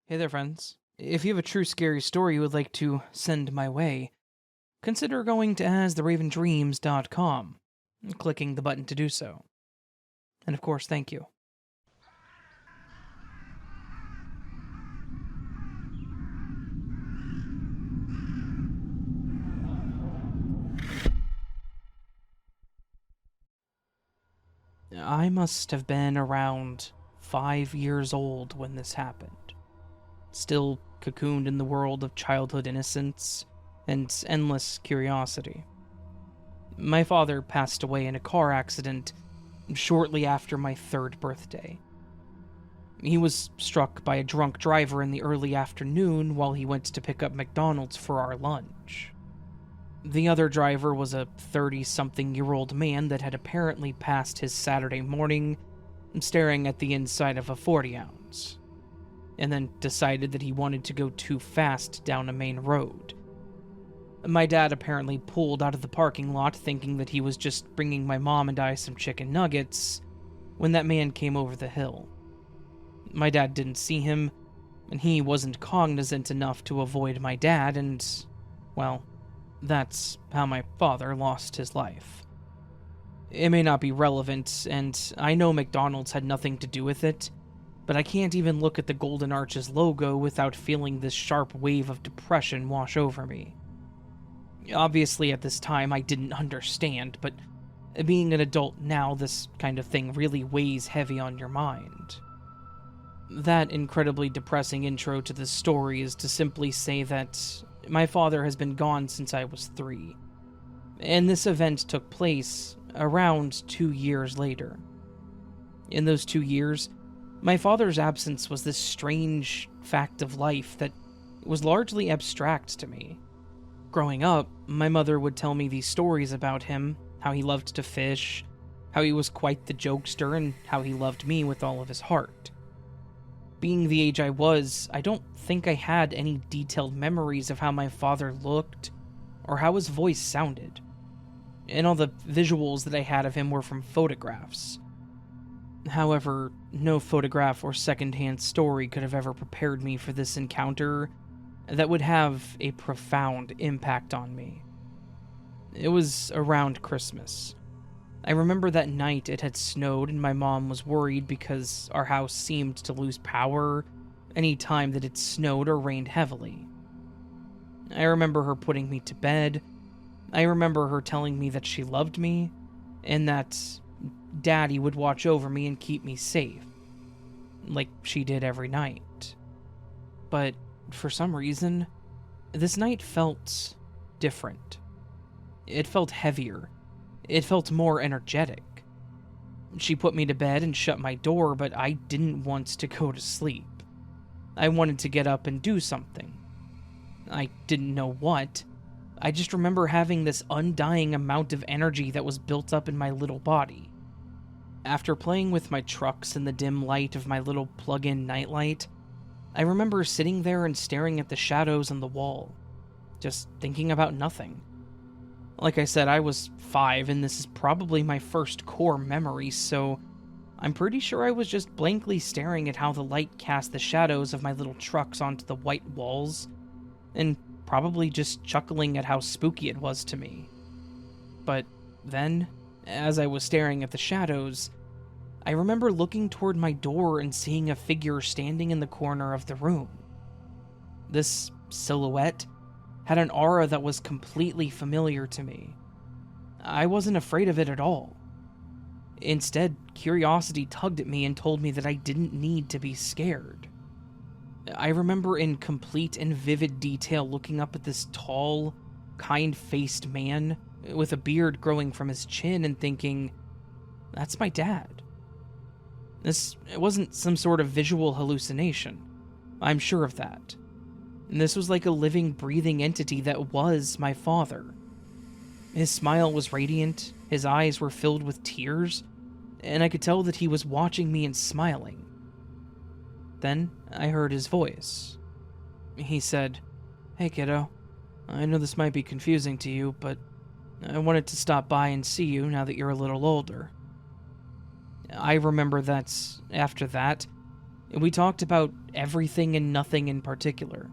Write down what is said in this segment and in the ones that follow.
Hey there, friends. If you have a true scary story you would like to send my way, consider going to astheravendreams.com and clicking the button to do so. And of course, thank you. I must have been around 5 years old when this happened. Still cocooned in the world of childhood innocence and endless curiosity. My father passed away in a car accident shortly after my 3rd birthday. He was struck by a drunk driver in the early afternoon while he went to pick up McDonald's for our lunch. The other driver was a 30-something-year-old man that had apparently passed his Saturday morning staring at the inside of a 40-ounce, and then decided that he wanted to go too fast down a main road. My dad apparently pulled out of the parking lot thinking that he was just bringing my mom and I some chicken nuggets when that man came over the hill. My dad didn't see him, and he wasn't cognizant enough to avoid my dad, and, well, that's how my father lost his life. It may not be relevant, and I know McDonald's had nothing to do with it, but I can't even look at the Golden Arches logo without feeling this sharp wave of depression wash over me. Obviously, at this time, I didn't understand, but being an adult now, this kind of thing really weighs heavy on your mind. That incredibly depressing intro to this story is to simply say that my father has been gone since I was 3, and this event took place around 2 years later. In those 2 years, my father's absence was this strange fact of life that was largely abstract to me. Growing up, my mother would tell me these stories about him, how he loved to fish, how he was quite the jokester, and how he loved me with all of his heart. Being the age I was, I don't think I had any detailed memories of how my father looked or how his voice sounded, and all the visuals that I had of him were from photographs. However, no photograph or secondhand story could have ever prepared me for this encounter that would have a profound impact on me. It was around Christmas. I remember that night it had snowed and my mom was worried because our house seemed to lose power any time that it snowed or rained heavily. I remember her putting me to bed. I remember her telling me that she loved me and that Daddy would watch over me and keep me safe, like she did every night. But for some reason, this night felt different. It felt heavier. It felt more energetic. She put me to bed and shut my door, but I didn't want to go to sleep. I wanted to get up and do something. I didn't know what. I just remember having this undying amount of energy that was built up in my little body. After playing with my trucks in the dim light of my little plug-in nightlight, I remember sitting there and staring at the shadows on the wall, just thinking about nothing. Like I said, I was 5, and this is probably my first core memory, so I'm pretty sure I was just blankly staring at how the light cast the shadows of my little trucks onto the white walls, and probably just chuckling at how spooky it was to me. But then, as I was staring at the shadows, I remember looking toward my door and seeing a figure standing in the corner of the room. This silhouette had an aura that was completely familiar to me. I wasn't afraid of it at all. Instead, curiosity tugged at me and told me that I didn't need to be scared. I remember in complete and vivid detail looking up at this tall, kind-faced man with a beard growing from his chin and thinking, that's my dad. This wasn't some sort of visual hallucination. I'm sure of that. And this was like a living, breathing entity that was my father. His smile was radiant, his eyes were filled with tears, and I could tell that he was watching me and smiling. Then I heard his voice. He said, "Hey kiddo, I know this might be confusing to you, but I wanted to stop by and see you now that you're a little older." I remember that after that, We talked about everything and nothing in particular.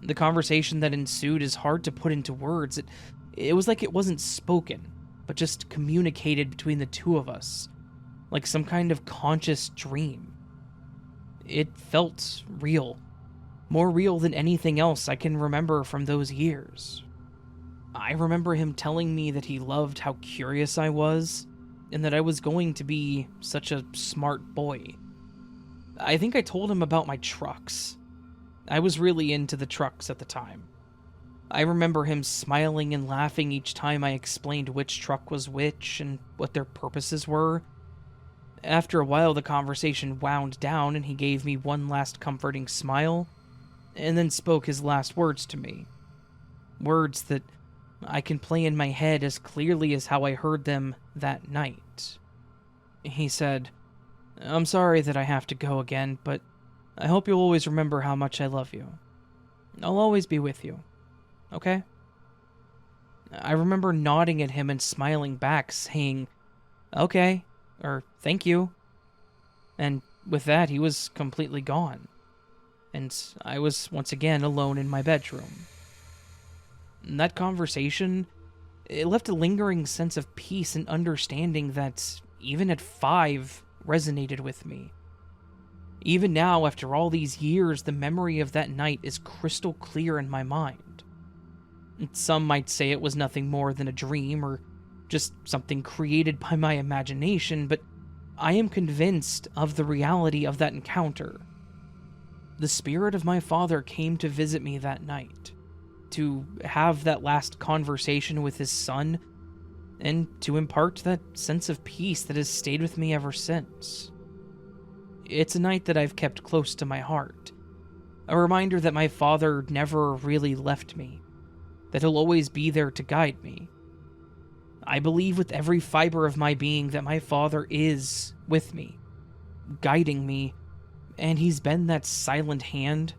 The conversation that ensued is hard to put into words. It was like it wasn't spoken, but just communicated between the two of us, like some kind of conscious dream. It felt real, more real than anything else I can remember from those years. I remember him telling me that he loved how curious I was, and that I was going to be such a smart boy. I think I told him about my trucks. I was really into the trucks at the time. I remember him smiling and laughing each time I explained which truck was which and what their purposes were. After a while, the conversation wound down and he gave me one last comforting smile, and then spoke his last words to me. Words that I can play in my head as clearly as how I heard them that night. He said, "I'm sorry that I have to go again, but I hope you'll always remember how much I love you. I'll always be with you, okay?" I remember nodding at him and smiling back, saying, "Okay," or "thank you." And with that, he was completely gone, and I was once again alone in my bedroom. And that conversation, it left a lingering sense of peace and understanding that, even at 5, resonated with me. Even now, after all these years, the memory of that night is crystal clear in my mind. Some might say it was nothing more than a dream or just something created by my imagination, but I am convinced of the reality of that encounter. The spirit of my father came to visit me that night, to have that last conversation with his son, and to impart that sense of peace that has stayed with me ever since. It's a night that I've kept close to my heart, a reminder that my father never really left me, that he'll always be there to guide me. I believe with every fiber of my being that my father is with me, guiding me, and he's been that silent hand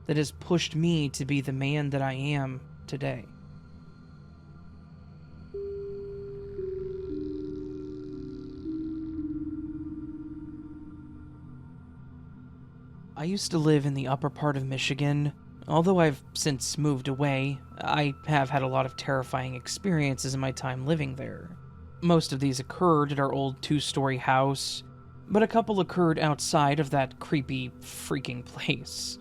that has pushed me to be the man that I am today. I used to live in the upper part of Michigan. Although I've since moved away, I have had a lot of terrifying experiences in my time living there. Most of these occurred at our old 2-story house, but a couple occurred outside of that creepy, freaking place.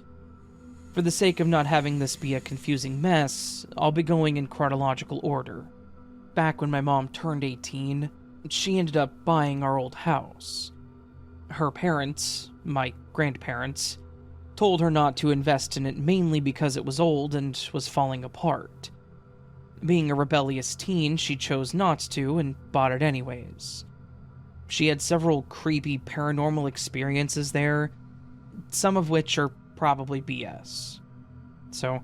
For the sake of not having this be a confusing mess, I'll be going in chronological order. Back when my mom turned 18, she ended up buying our old house. Her parents, my grandparents, told her not to invest in it mainly because it was old and was falling apart. Being a rebellious teen, she chose not to and bought it anyways. She had several creepy paranormal experiences there, some of which are probably BS. So,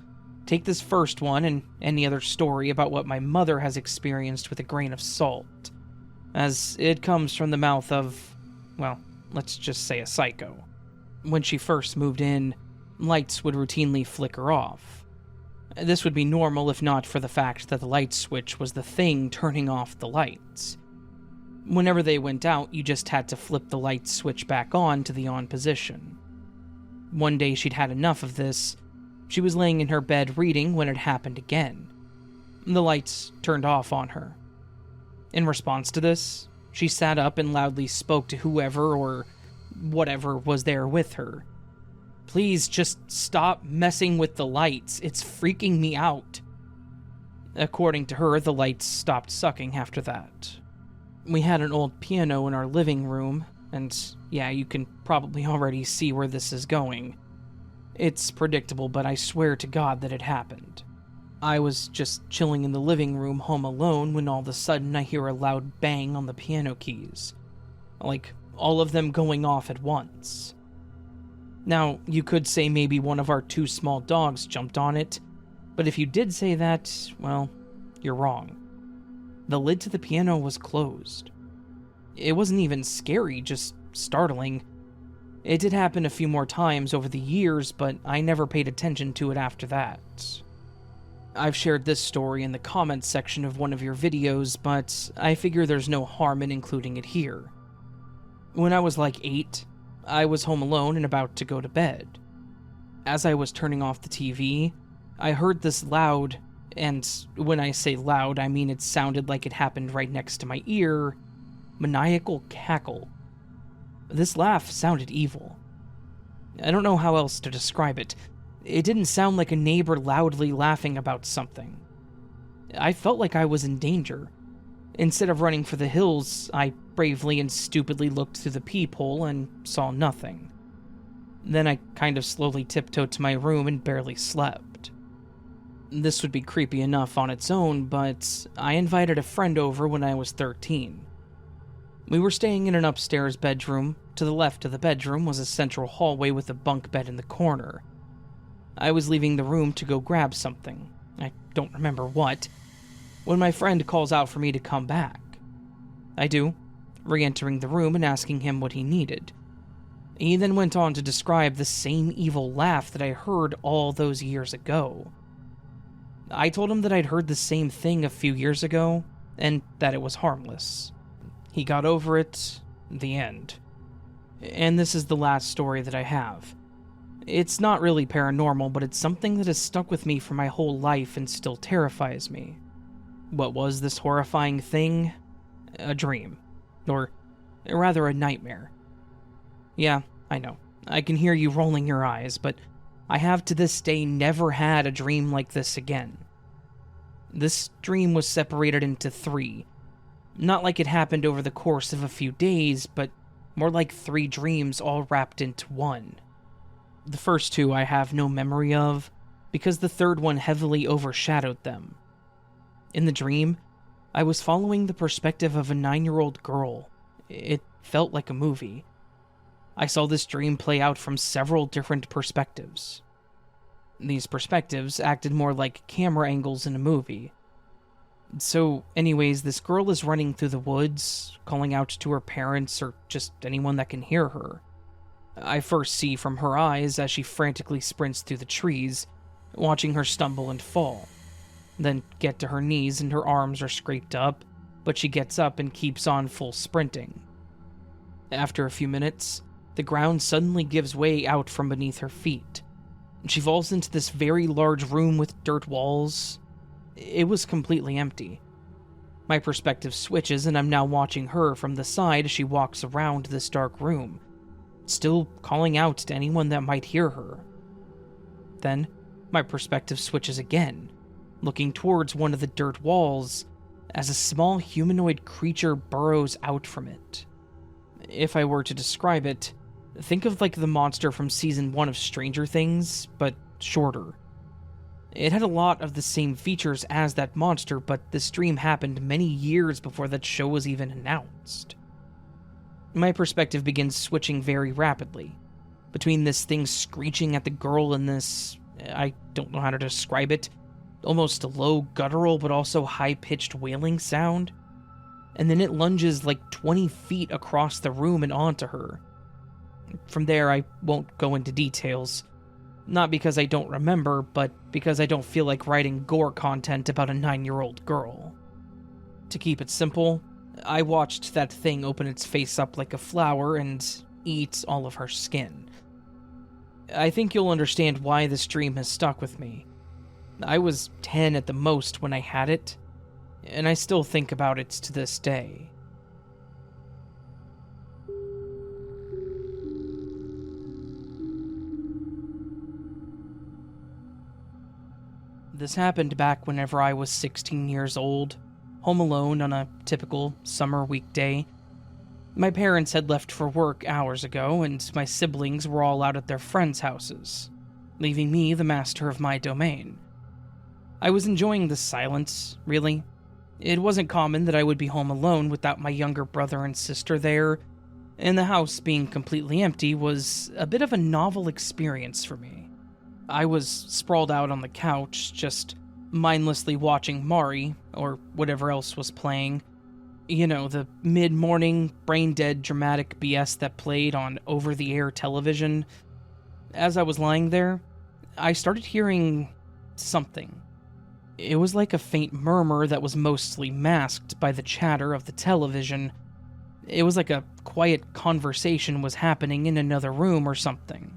take this first one and any other story about what my mother has experienced with a grain of salt, as it comes from the mouth of, well, let's just say a psycho. When she first moved in, lights would routinely flicker off. This would be normal if not for the fact that the light switch was the thing turning off the lights. Whenever they went out, you just had to flip the light switch back on to the on position. One day she'd had enough of this. She was laying in her bed reading when it happened again. The lights turned off on her. In response to this, she sat up and loudly spoke to whoever or whatever was there with her. "Please just stop messing with the lights. It's freaking me out." According to her, the lights stopped sucking after that. We had an old piano in our living room, and yeah, you can probably already see where this is going. It's predictable, but I swear to God that it happened. I was just chilling in the living room home alone when all of a sudden I hear a loud bang on the piano keys. Like, all of them going off at once. Now, you could say maybe one of our 2 small dogs jumped on it, but if you did say that, well, you're wrong. The lid to the piano was closed. It wasn't even scary, just startling. It did happen a few more times over the years, but I never paid attention to it after that. I've shared this story in the comments section of one of your videos, but I figure there's no harm in including it here. When I was like 8, I was home alone and about to go to bed. As I was turning off the TV, I heard this loud, and when I say loud, I mean it sounded like it happened right next to my ear, maniacal cackle. This laugh sounded evil. I don't know how else to describe it. It didn't sound like a neighbor loudly laughing about something. I felt like I was in danger. Instead of running for the hills, I bravely and stupidly looked through the peephole and saw nothing. Then I kind of slowly tiptoed to my room and barely slept. This would be creepy enough on its own, but I invited a friend over when I was 13. We were staying in an upstairs bedroom. To the left of the bedroom was a central hallway with a bunk bed in the corner. I was leaving the room to go grab something. I don't remember what, when my friend calls out for me to come back. I do, re-entering the room and asking him what he needed. He then went on to describe the same evil laugh that I heard all those years ago. I told him that I'd heard the same thing a few years ago, and that it was harmless. He got over it. The end. And this is the last story that I have. It's not really paranormal, but it's something that has stuck with me for my whole life and still terrifies me. What was this horrifying thing? A dream. Or rather, a nightmare. Yeah, I know. I can hear you rolling your eyes, but I have to this day never had a dream like this again. This dream was separated into 3. Not like it happened over the course of a few days, but more like 3 dreams all wrapped into one. The first 2 I have no memory of, because the third one heavily overshadowed them. In the dream, I was following the perspective of a 9-year-old girl. It felt like a movie. I saw this dream play out from several different perspectives. These perspectives acted more like camera angles in a movie. So, anyways, this girl is running through the woods, calling out to her parents or just anyone that can hear her. I first see from her eyes as she frantically sprints through the trees, watching her stumble and fall. Then get to her knees and her arms are scraped up, but she gets up and keeps on full sprinting. After a few minutes, the ground suddenly gives way out from beneath her feet. She falls into this very large room with dirt walls. It was completely empty. My perspective switches and I'm now watching her from the side as she walks around this dark room, still calling out to anyone that might hear her. Then, my perspective switches again, looking towards one of the dirt walls as a small humanoid creature burrows out from it. If I were to describe it, think of like the monster from season 1 of Stranger Things, but shorter. It had a lot of the same features as that monster, but this dream happened many years before that show was even announced. My perspective begins switching very rapidly, between this thing screeching at the girl and this, I don't know how to describe it, almost a low guttural but also high-pitched wailing sound, and then it lunges like 20 feet across the room and onto her. From there, I won't go into details, not because I don't remember, but because I don't feel like writing gore content about a 9-year-old girl. To keep it simple, I watched that thing open its face up like a flower and eat all of her skin. I think you'll understand why this dream has stuck with me. I was 10 at the most when I had it, and I still think about it to this day. This happened back whenever I was 16 years old, home alone on a typical summer weekday. My parents had left for work hours ago, and my siblings were all out at their friends' houses, leaving me the master of my domain. I was enjoying the silence, really. It wasn't common that I would be home alone without my younger brother and sister there, and the house being completely empty was a bit of a novel experience for me. I was sprawled out on the couch, just mindlessly watching Mari, or whatever else was playing. You know, the mid-morning, brain-dead dramatic BS that played on over-the-air television. As I was lying there, I started hearing something. It was like a faint murmur that was mostly masked by the chatter of the television. It was like a quiet conversation was happening in another room or something.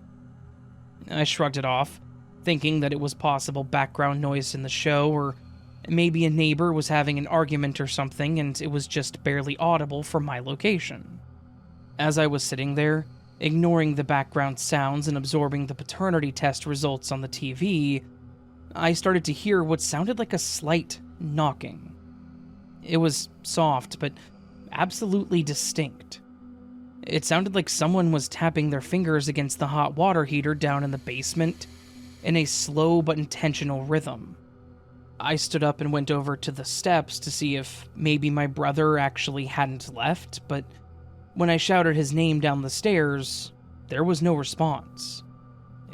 I shrugged it off, thinking that it was possible background noise in the show, or maybe a neighbor was having an argument or something and it was just barely audible from my location. As I was sitting there, ignoring the background sounds and absorbing the paternity test results on the TV, I started to hear what sounded like a slight knocking. It was soft, but absolutely distinct. It sounded like someone was tapping their fingers against the hot water heater down in the basement in a slow but intentional rhythm. I stood up and went over to the steps to see if maybe my brother actually hadn't left, but when I shouted his name down the stairs, there was no response.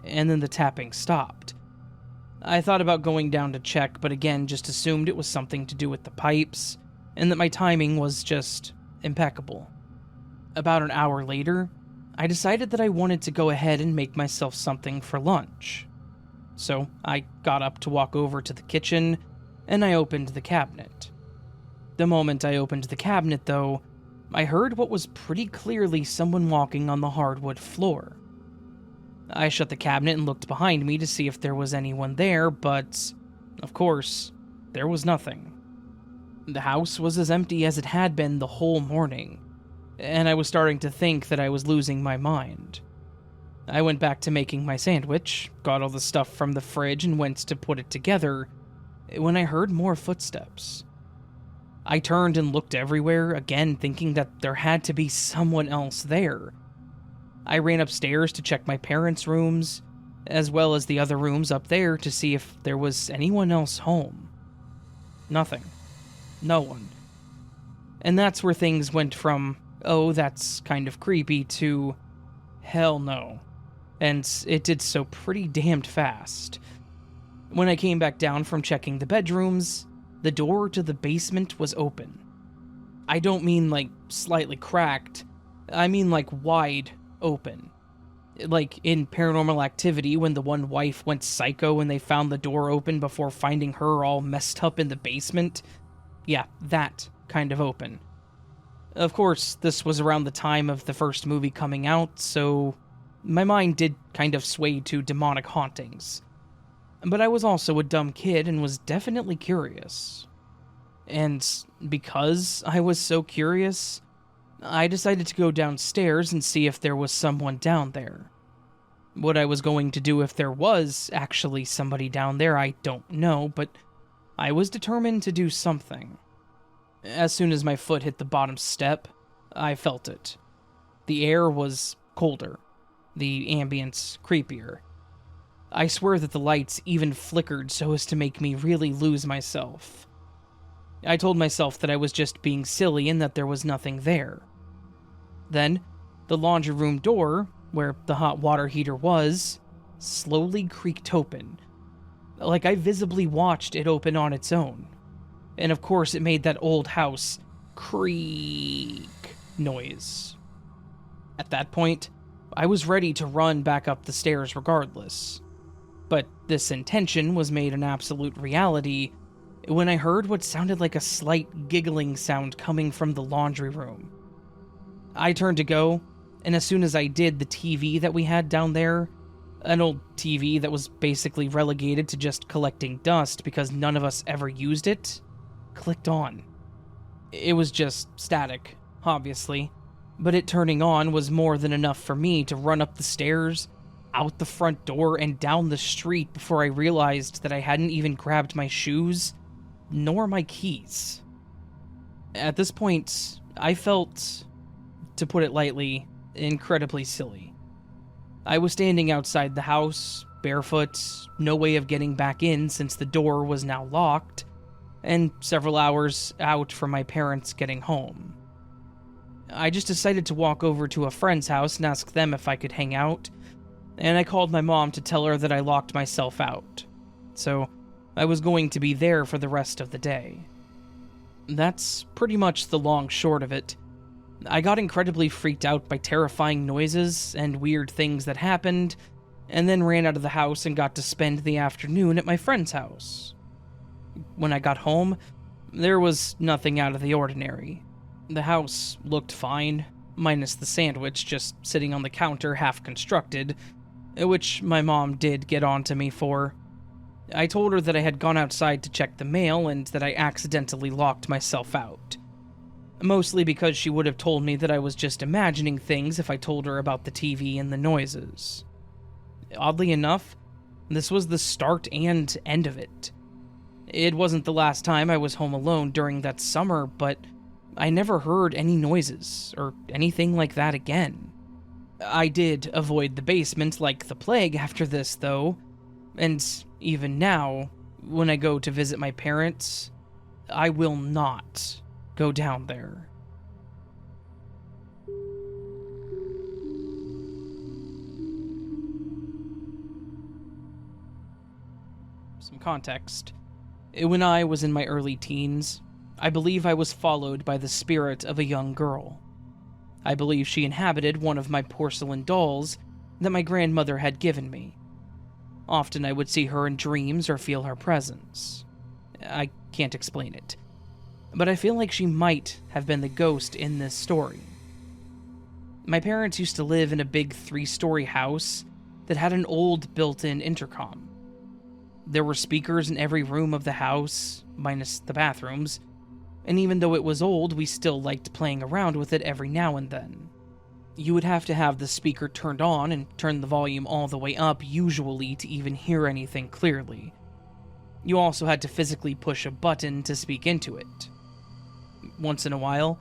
And then the tapping stopped. I thought about going down to check, but again just assumed it was something to do with the pipes, and that my timing was just impeccable. About an hour later, I decided that I wanted to go ahead and make myself something for lunch. So I got up to walk over to the kitchen, and I opened the cabinet. The moment I opened the cabinet, though, I heard what was pretty clearly someone walking on the hardwood floor. I shut the cabinet and looked behind me to see if there was anyone there, but, of course, there was nothing. The house was as empty as it had been the whole morning, and I was starting to think that I was losing my mind. I went back to making my sandwich, got all the stuff from the fridge, and went to put it together, when I heard more footsteps. I turned and looked everywhere, again thinking that there had to be someone else there. I ran upstairs to check my parents' rooms, as well as the other rooms up there to see if there was anyone else home. Nothing. No one. And that's where things went from, oh, that's kind of creepy, to hell no. And it did so pretty damned fast. When I came back down from checking the bedrooms, the door to the basement was open. I don't mean like slightly cracked, I mean like wide open. Like in Paranormal Activity when the one wife went psycho and they found the door open before finding her all messed up in the basement. Yeah, that kind of open. Of course, this was around the time of the first movie coming out, so my mind did kind of sway to demonic hauntings. But I was also a dumb kid and was definitely curious. And because I was so curious, I decided to go downstairs and see if there was someone down there. What I was going to do if there was actually somebody down there, I don't know, but I was determined to do something. As soon as my foot hit the bottom step, I felt it. The air was colder, the ambience creepier. I swear that the lights even flickered so as to make me really lose myself. I told myself that I was just being silly and that there was nothing there. Then, the laundry room door, where the hot water heater was, slowly creaked open. Like I visibly watched it open on its own. And of course it made that old house creak noise. At that point, I was ready to run back up the stairs regardless. But this intention was made an absolute reality when I heard what sounded like a slight giggling sound coming from the laundry room. I turned to go, and as soon as I did, the TV that we had down there, an old TV that was basically relegated to just collecting dust because none of us ever used it, clicked on. It was just static, obviously, but it turning on was more than enough for me to run up the stairs, out the front door, and down the street before I realized that I hadn't even grabbed my shoes, nor my keys. At this point, I felt, to put it lightly, incredibly silly. I was standing outside the house, barefoot, no way of getting back in since the door was now locked, and several hours out from my parents getting home. I just decided to walk over to a friend's house and ask them if I could hang out, and I called my mom to tell her that I locked myself out, so I was going to be there for the rest of the day. That's pretty much the long short of it. I got incredibly freaked out by terrifying noises and weird things that happened, and then ran out of the house and got to spend the afternoon at my friend's house. When I got home, there was nothing out of the ordinary. The house looked fine, minus the sandwich just sitting on the counter half constructed, which my mom did get on to me for. I told her that I had gone outside to check the mail and that I accidentally locked myself out. Mostly because she would have told me that I was just imagining things if I told her about the TV and the noises. Oddly enough, this was the start and end of it. It wasn't the last time I was home alone during that summer, but I never heard any noises or anything like that again. I did avoid the basement like the plague after this, though, and even now, when I go to visit my parents, I will not go down there. Some context. When I was in my early teens, I believe I was followed by the spirit of a young girl. I believe she inhabited one of my porcelain dolls that my grandmother had given me. Often I would see her in dreams or feel her presence. I can't explain it, but I feel like she might have been the ghost in this story. My parents used to live in a big 3-story house that had an old built-in intercom. There were speakers in every room of the house, minus the bathrooms, and even though it was old, we still liked playing around with it every now and then. You would have to have the speaker turned on and turn the volume all the way up, usually, to even hear anything clearly. You also had to physically push a button to speak into it. Once in a while,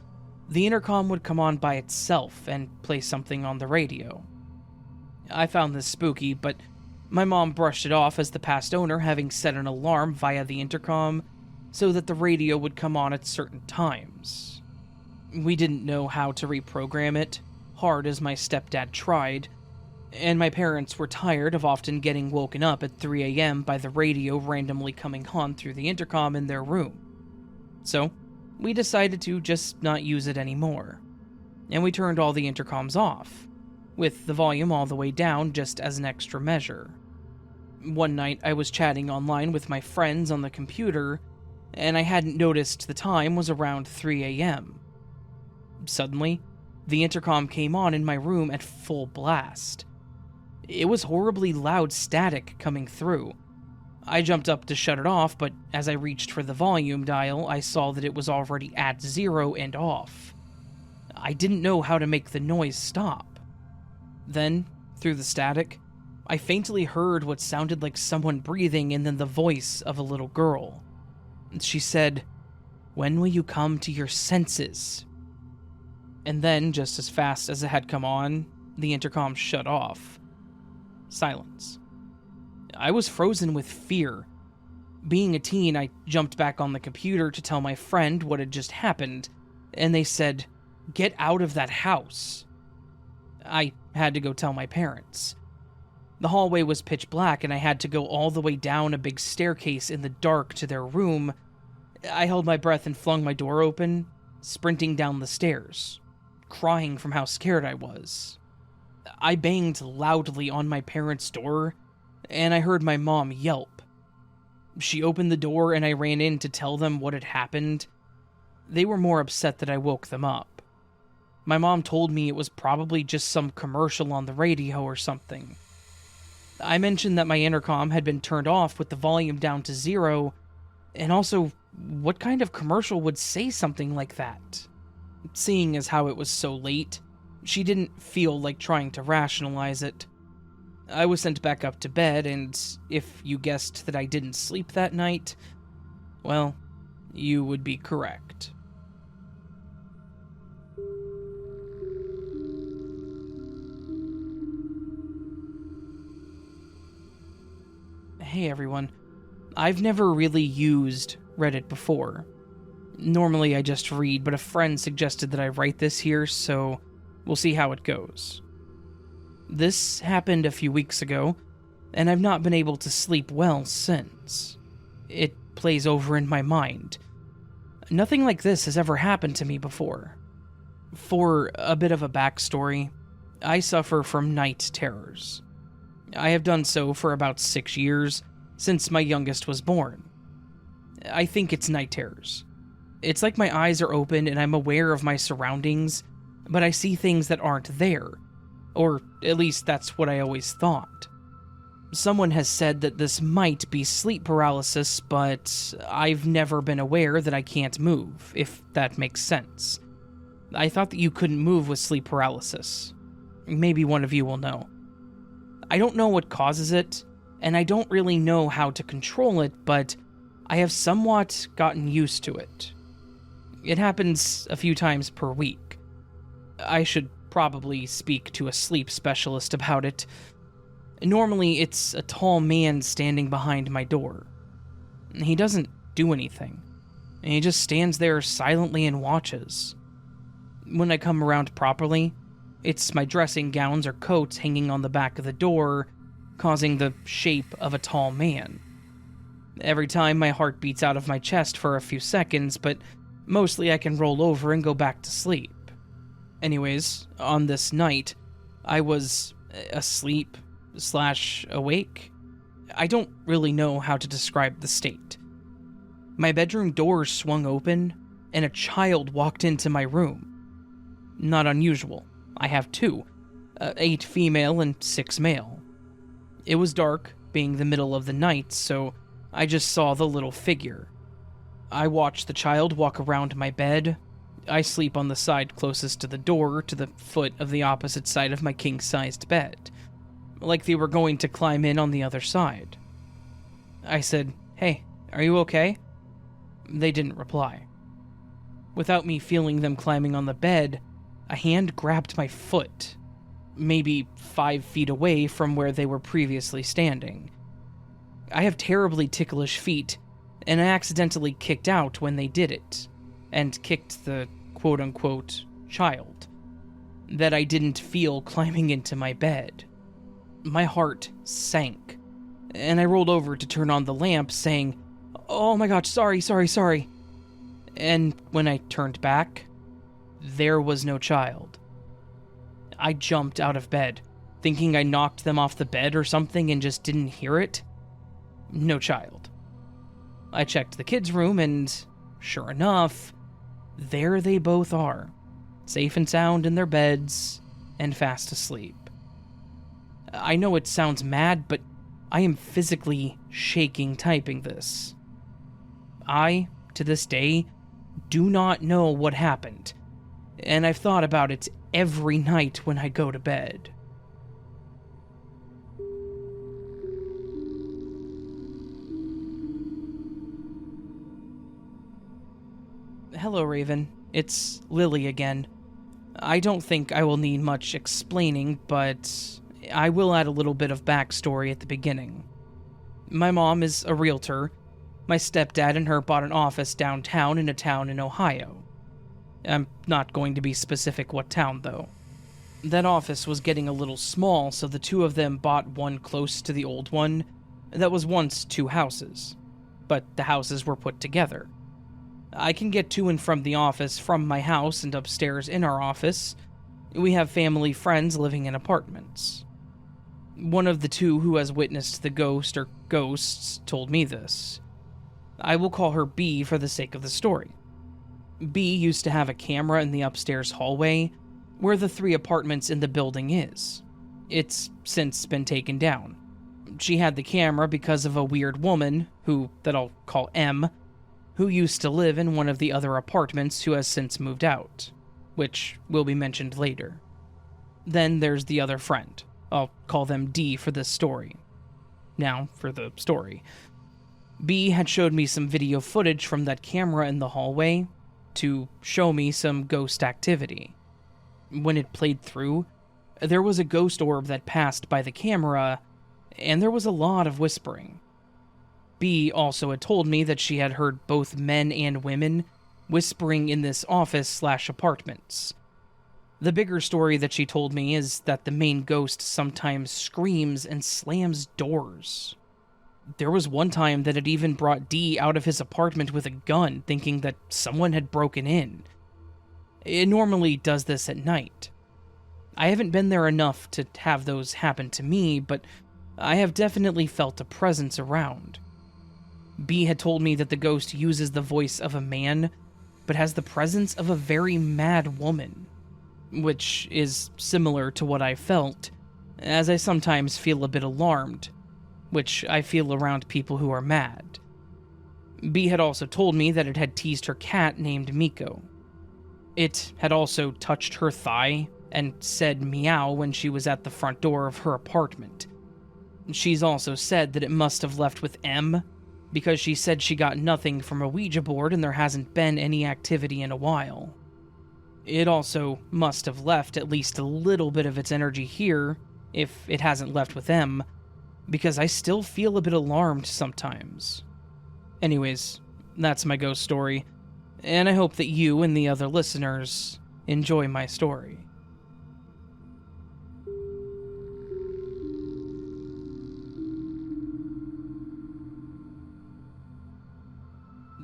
the intercom would come on by itself and play something on the radio. I found this spooky, but my mom brushed it off as the past owner having set an alarm via the intercom so that the radio would come on at certain times. We didn't know how to reprogram it, hard as my stepdad tried, and my parents were tired of often getting woken up at 3 a.m. by the radio randomly coming on through the intercom in their room. So, we decided to just not use it anymore, and we turned all the intercoms off, with the volume all the way down just as an extra measure. One night I was chatting online with my friends on the computer, and I hadn't noticed the time was around 3 a.m. Suddenly, the intercom came on in my room at full blast. It was horribly loud static coming through. I jumped up to shut it off, but as I reached for the volume dial, I saw that it was already at 0 and off. I didn't know how to make the noise stop. Then, through the static, I faintly heard what sounded like someone breathing and then the voice of a little girl. She said, "When will you come to your senses?" And then, just as fast as it had come on, the intercom shut off. Silence. I was frozen with fear. Being a teen, I jumped back on the computer to tell my friend what had just happened, and they said, "Get out of that house." I had to go tell my parents. The hallway was pitch black, and I had to go all the way down a big staircase in the dark to their room. I held my breath and flung my door open, sprinting down the stairs, crying from how scared I was. I banged loudly on my parents' door, and I heard my mom yelp. She opened the door, and I ran in to tell them what had happened. They were more upset that I woke them up. My mom told me it was probably just some commercial on the radio or something. I mentioned that my intercom had been turned off with the volume down to 0, and also, what kind of commercial would say something like that? Seeing as how it was so late, she didn't feel like trying to rationalize it. I was sent back up to bed, and if you guessed that I didn't sleep that night, well, you would be correct. Hey everyone, I've never really used Reddit before. Normally I just read, but a friend suggested that I write this here, so we'll see how it goes. This happened a few weeks ago, and I've not been able to sleep well since. It plays over in my mind. Nothing like this has ever happened to me before. For a bit of a backstory, I suffer from night terrors. I have done so for about 6 years, since my youngest was born. I think it's night terrors. It's like my eyes are open and I'm aware of my surroundings, but I see things that aren't there, or at least that's what I always thought. Someone has said that this might be sleep paralysis, but I've never been aware that I can't move, if that makes sense. I thought that you couldn't move with sleep paralysis. Maybe one of you will know. I don't know what causes it, and I don't really know how to control it, but I have somewhat gotten used to it. It happens a few times per week. I should probably speak to a sleep specialist about it. Normally, it's a tall man standing behind my door. He doesn't do anything. He just stands there silently and watches. When I come around properly, it's my dressing gowns or coats hanging on the back of the door, causing the shape of a tall man. Every time my heart beats out of my chest for a few seconds, but mostly I can roll over and go back to sleep. Anyways, on this night, I was asleep/awake. I don't really know how to describe the state. My bedroom door swung open, and a child walked into my room. Not unusual. I have 2, 8 female and 6 male. It was dark, being the middle of the night, so I just saw the little figure. I watched the child walk around my bed. I sleep on the side closest to the door, to the foot of the opposite side of my king-sized bed, like they were going to climb in on the other side. I said, "Hey, are you okay?" They didn't reply. Without me feeling them climbing on the bed, a hand grabbed my foot, maybe 5 feet away from where they were previously standing. I have terribly ticklish feet, and I accidentally kicked out when they did it, and kicked the quote-unquote child that I didn't feel climbing into my bed. My heart sank, and I rolled over to turn on the lamp, saying, "Oh my gosh, sorry. And when I turned back, there was no child. I jumped out of bed, thinking I knocked them off the bed or something and just didn't hear it. No child. I checked the kids' room, and sure enough, there they both are, safe and sound in their beds and fast asleep. I know it sounds mad, but I am physically shaking typing this. I, to this day, do not know what happened, and I've thought about it every night when I go to bed. Hello, Raven. It's Lily again. I don't think I will need much explaining, but I will add a little bit of backstory at the beginning. My mom is a realtor. My stepdad and her bought an office downtown in a town in Ohio. I'm not going to be specific what town, though. That office was getting a little small, so the two of them bought one close to the old one that was once 2 houses, but the houses were put together. I can get to and from the office from my house, and upstairs in our office, we have family friends living in apartments. One of the 2 who has witnessed the ghost or ghosts told me this. I will call her B for the sake of the story. B used to have a camera in the upstairs hallway where the 3 apartments in the building is. It's since been taken down. She had the camera because of a weird woman, that I'll call M, who used to live in one of the other apartments who has since moved out, which will be mentioned later. Then there's the other friend. I'll call them D for this story. Now, for the story. B had showed me some video footage from that camera in the hallway to show me some ghost activity. When it played through, there was a ghost orb that passed by the camera, and there was a lot of whispering. B also had told me that she had heard both men and women whispering in this office/apartments. The bigger story that she told me is that the main ghost sometimes screams and slams doors. There was one time that it even brought D out of his apartment with a gun, thinking that someone had broken in. It normally does this at night. I haven't been there enough to have those happen to me, but I have definitely felt a presence around. B had told me that the ghost uses the voice of a man, but has the presence of a very mad woman. which is similar to what I felt, as I sometimes feel a bit alarmed, which I feel around people who are mad. B had also told me that it had teased her cat named Miko. It had also touched her thigh and said meow when she was at the front door of her apartment. She's also said that it must have left with M, because she said she got nothing from a Ouija board and there hasn't been any activity in a while. It also must have left at least a little bit of its energy here, if it hasn't left with M, because I still feel a bit alarmed sometimes. Anyways, that's my ghost story, and I hope that you and the other listeners enjoy my story.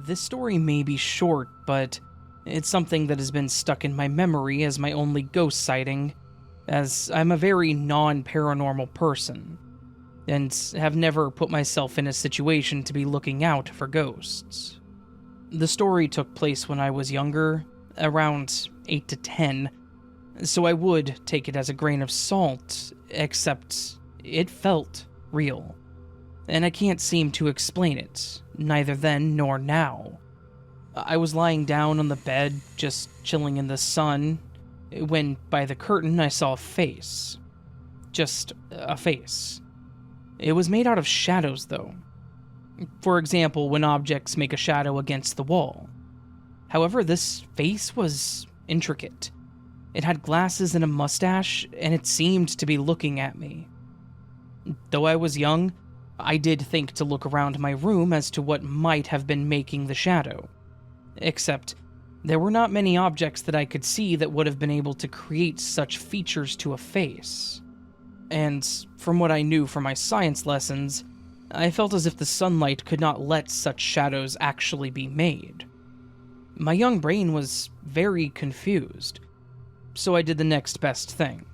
This story may be short, but it's something that has been stuck in my memory as my only ghost sighting, as I'm a very non-paranormal person, and have never put myself in a situation to be looking out for ghosts. The story took place when I was younger, around 8 to 10, so I would take it as a grain of salt, except it felt real. And I can't seem to explain it, neither then nor now. I was lying down on the bed, just chilling in the sun, when by the curtain I saw a face. Just a face. It was made out of shadows, though. For example, when objects make a shadow against the wall. However, this face was intricate. It had glasses and a mustache, and it seemed to be looking at me. Though I was young, I did think to look around my room as to what might have been making the shadow. Except, there were not many objects that I could see that would have been able to create such features to a face. And from what I knew from my science lessons, I felt as if the sunlight could not let such shadows actually be made. My young brain was very confused, so I did the next best thing,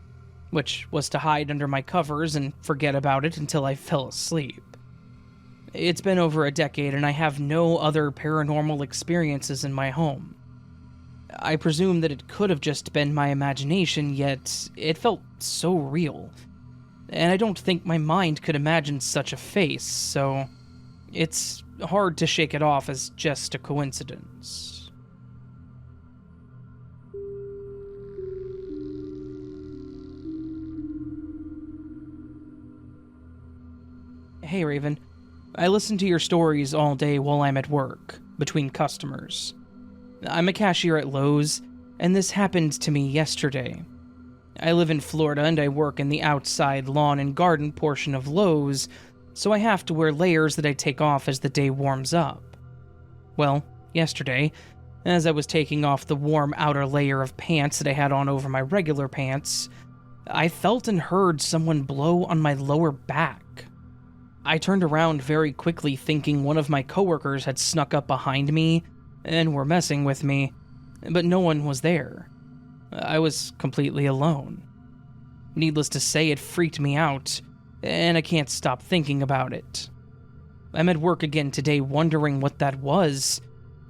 which was to hide under my covers and forget about it until I fell asleep. It's been over a decade and I have no other paranormal experiences in my home. I presume that it could have just been my imagination, yet it felt so real. And I don't think my mind could imagine such a face, so it's hard to shake it off as just a coincidence. Hey Raven, I listen to your stories all day while I'm at work, between customers. I'm a cashier at Lowe's, and this happened to me yesterday. I live in Florida and I work in the outside lawn and garden portion of Lowe's, so I have to wear layers that I take off as the day warms up. Well, yesterday, as I was taking off the warm outer layer of pants that I had on over my regular pants, I felt and heard someone blow on my lower back. I turned around very quickly thinking one of my coworkers had snuck up behind me and were messing with me, but no one was there. I was completely alone. Needless to say, it freaked me out, and I can't stop thinking about it. I'm at work again today wondering what that was,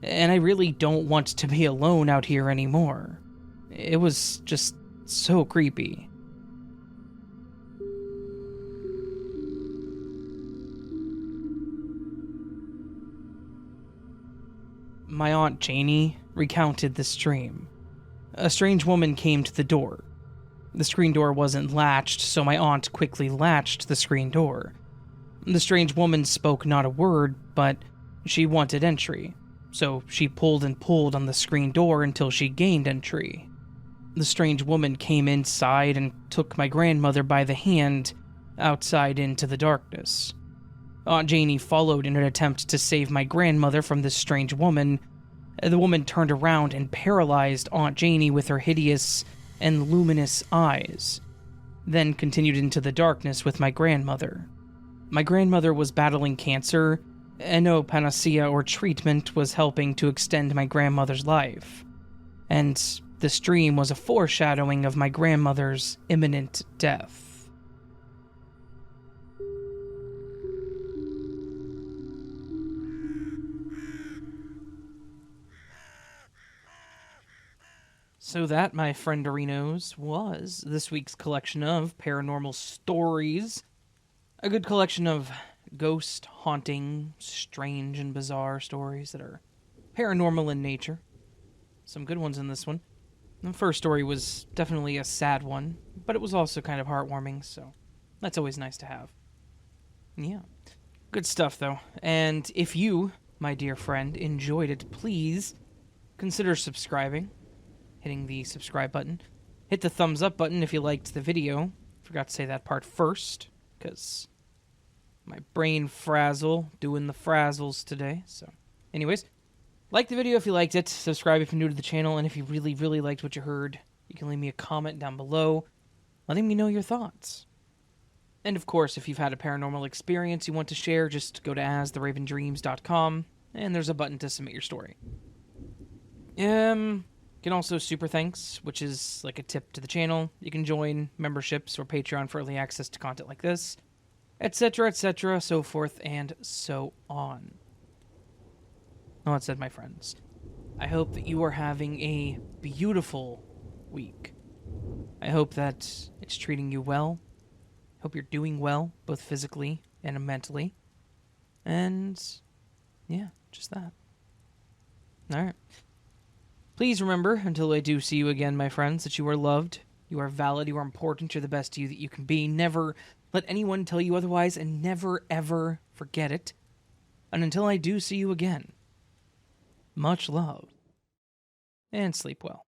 and I really don't want to be alone out here anymore. It was just so creepy. My Aunt Janie recounted this dream. A strange woman came to the door. The screen door wasn't latched, so my aunt quickly latched the screen door. The strange woman spoke not a word, but she wanted entry, so she pulled and pulled on the screen door until she gained entry. The strange woman came inside and took my grandmother by the hand outside into the darkness. Aunt Janie followed in an attempt to save my grandmother from this strange woman. The woman turned around and paralyzed Aunt Janie with her hideous and luminous eyes, then continued into the darkness with my grandmother. My grandmother was battling cancer, and no panacea or treatment was helping to extend my grandmother's life. And this dream was a foreshadowing of my grandmother's imminent death. So that, my friend Dorinos, was this week's collection of paranormal stories. A good collection of ghost, haunting, strange, and bizarre stories that are paranormal in nature. Some good ones in this one. The first story was definitely a sad one, but it was also kind of heartwarming, so that's always nice to have. Yeah. Good stuff, though. And if you, my dear friend, enjoyed it, please consider subscribing, hitting the subscribe button. Hit the thumbs up button if you liked the video. Forgot to say that part first, because my brain frazzle doing the frazzles today. So, anyways, like the video if you liked it, subscribe if you're new to the channel, and if you really, really liked what you heard, you can leave me a comment down below letting me know your thoughts. And of course, if you've had a paranormal experience you want to share, just go to astheravendreams.com, and there's a button to submit your story. You can also super thanks, which is like a tip to the channel. You can join memberships or Patreon for early access to content like this, etc., so forth and so on. Well, that said, my friends, I hope that you are having a beautiful week. I hope that it's treating you well. Hope you're doing well, both physically and mentally. And, yeah, just that. Alright. Please remember, until I do see you again, my friends, that you are loved, you are valid, you are important, you're the best you that you can be. Never let anyone tell you otherwise, and never, ever forget it. And until I do see you again, much love, and sleep well.